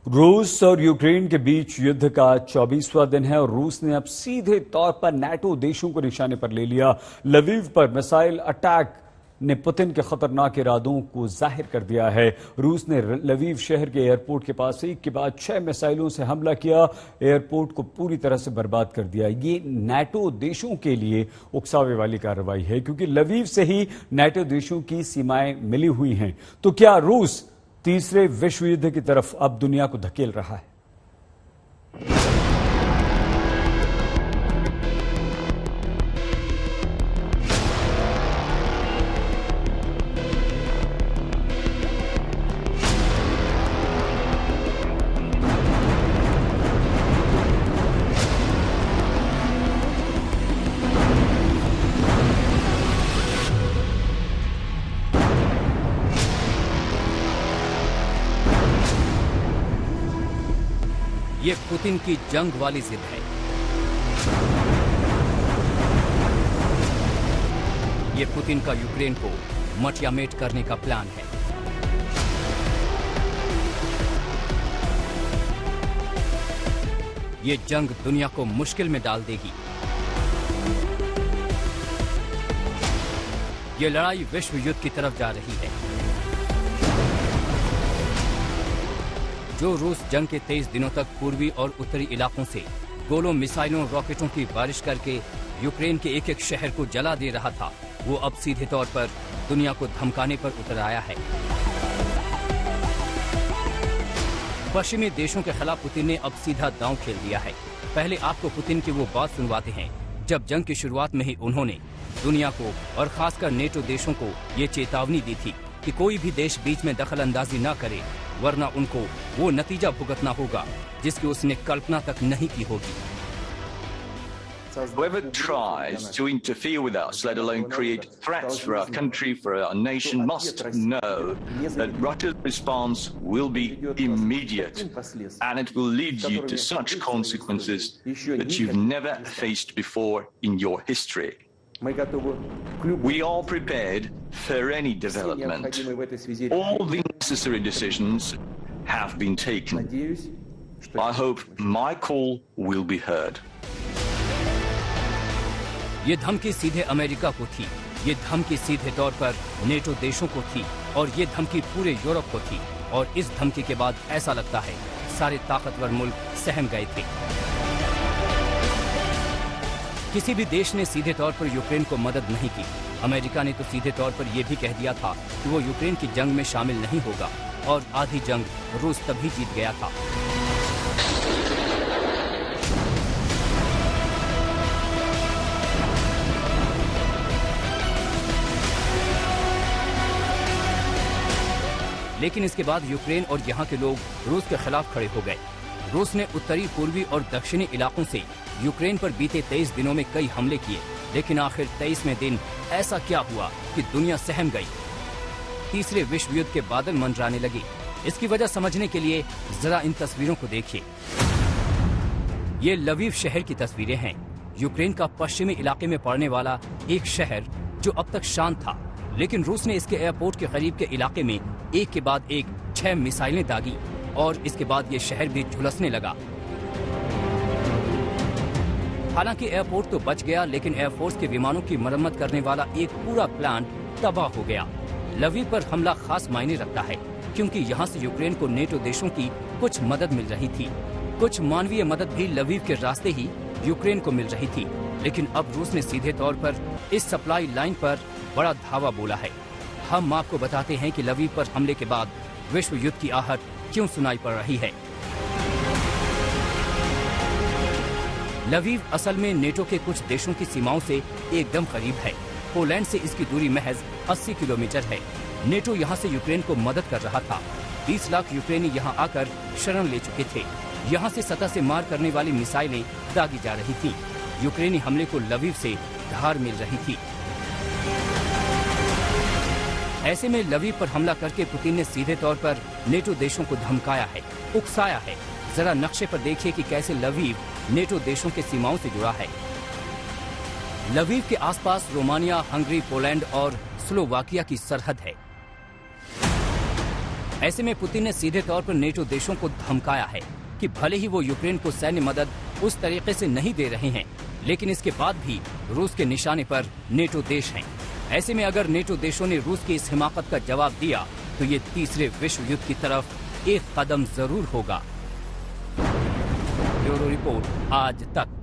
रूस और यूक्रेन के बीच युद्ध का 24वां दिन है और रूस ने अब सीधे तौर पर नाटो देशों को निशाने पर ले लिया। लवीव पर मिसाइल अटैक ने पुतिन के खतरनाक इरादों को जाहिर कर दिया है। रूस ने लवीव शहर के एयरपोर्ट के पास एक के बाद 6 मिसाइलों से हमला किया, एयरपोर्ट को पूरी तरह से बर्बाद कर दिया। ये नाटो देशों के लिए उकसावे वाली कार्रवाई है क्योंकि लवीव से ही नाटो देशों की सीमाएं मिली हुई हैं। तो क्या रूस तीसरे विश्व युद्ध की तरफ अब दुनिया को धकेल रहा है? ये पुतिन की जंग वाली जिद है। ये पुतिन का यूक्रेन को मटियामेट करने का प्लान है। ये जंग दुनिया को मुश्किल में डाल देगी। ये लड़ाई विश्व युद्ध की तरफ जा रही है। जो रूस जंग के 23 दिनों तक पूर्वी और उत्तरी इलाकों से गोलों, मिसाइलों, रॉकेटों की बारिश करके यूक्रेन के एक एक शहर को जला दे रहा था, वो अब सीधे तौर पर दुनिया को धमकाने पर उतर आया है। पश्चिमी देशों के खिलाफ पुतिन ने अब सीधा दांव खेल दिया है। पहले आपको पुतिन की वो बात सुनवाते हैं जब जंग की शुरुआत में ही उन्होंने दुनिया को और खासकर नेटो देशों को ये चेतावनी दी थी कि कोई भी देश बीच में दखल अंदाजी न करे, वरना उनको वो नतीजा भुगतना होगा जिसकी उसने कल्पना तक नहीं की होगी। Whoever tries to interfere with us, let alone create threats for our country, for our nation, must know that Russia's response will be immediate, and it will lead you to such consequences that you've never faced before in your history. We are prepared for any development. All the necessary decisions have been taken. I hope my call will be heard. ये धमकी सीधे America को थी, ये धमकी सीधे तौर पर नेटो देशों को थी और ये धमकी पूरे यूरोप को थी। और इस धमकी के बाद ऐसा लगता है सारे ताकतवर मुल्क सहम गए थे। किसी भी देश ने सीधे तौर पर यूक्रेन को मदद नहीं की। अमेरिका ने तो सीधे तौर पर यह भी कह दिया था कि वो यूक्रेन की जंग में शामिल नहीं होगा और आधी जंग रूस तभी जीत गया था। लेकिन इसके बाद यूक्रेन और यहाँ के लोग रूस के खिलाफ खड़े हो गए। रूस ने उत्तरी, पूर्वी और दक्षिणी इलाकों से यूक्रेन पर बीते 23 दिनों में कई हमले किए, लेकिन आखिर 23वें दिन ऐसा क्या हुआ कि दुनिया सहम गई। तीसरे विश्व युद्ध के बादल मंडराने लगे। इसकी वजह समझने के लिए जरा इन तस्वीरों को देखिए। ये लवीव शहर की तस्वीरें हैं, यूक्रेन का पश्चिमी इलाके में पड़ने वाला एक शहर जो अब तक शांत था, लेकिन रूस ने इसके एयरपोर्ट के करीब के इलाके में एक के बाद एक 6 मिसाइलें दागी और इसके बाद ये शहर भी झुलसने लगा। हालांकि एयरपोर्ट तो बच गया, लेकिन एयरफोर्स के विमानों की मरम्मत करने वाला एक पूरा प्लांट तबाह हो गया। लवीव पर हमला खास मायने रखता है क्योंकि यहाँ से यूक्रेन को नेटो देशों की कुछ मदद मिल रही थी। कुछ मानवीय मदद भी लवीव के रास्ते ही यूक्रेन को मिल रही थी, लेकिन अब रूस ने सीधे तौर पर इस सप्लाई लाइन पर बड़ा धावा बोला है। हम आपको बताते हैं कि लवीव पर हमले के बाद विश्व युद्ध की आहट क्यों सुनाई पड़ रही है। लवीव असल में नेटो के कुछ देशों की सीमाओं से एकदम करीब है। पोलैंड से इसकी दूरी महज 80 किलोमीटर है। नेटो यहाँ से यूक्रेन को मदद कर रहा था। 20 लाख यूक्रेनी यहाँ आकर शरण ले चुके थे। यहाँ से सतह से मार करने वाली मिसाइलें दागी जा रही थी। यूक्रेनी हमले को लवीव से धार मिल रही थी। ऐसे में लवीव पर हमला करके पुतिन ने सीधे तौर पर नेटो देशों को धमकाया है, उकसाया है। जरा नक्शे पर देखिए कि कैसे लवीव नेटो देशों के सीमाओं से जुड़ा है। लवीव के आसपास रोमानिया, हंगरी, पोलैंड और स्लोवाकिया की सरहद है। ऐसे में पुतिन ने सीधे तौर पर नेटो देशों को धमकाया है कि भले ही वो यूक्रेन को सैन्य मदद उस तरीके से नहीं दे रहे हैं, लेकिन इसके बाद भी रूस के निशाने पर नेटो देश हैं। ऐसे में अगर नेटो देशों ने रूस की इस हिमाकत का जवाब दिया तो ये तीसरे विश्व युद्ध की तरफ एक कदम जरूर होगा। ब्यूरो रिपोर्ट, आज तक।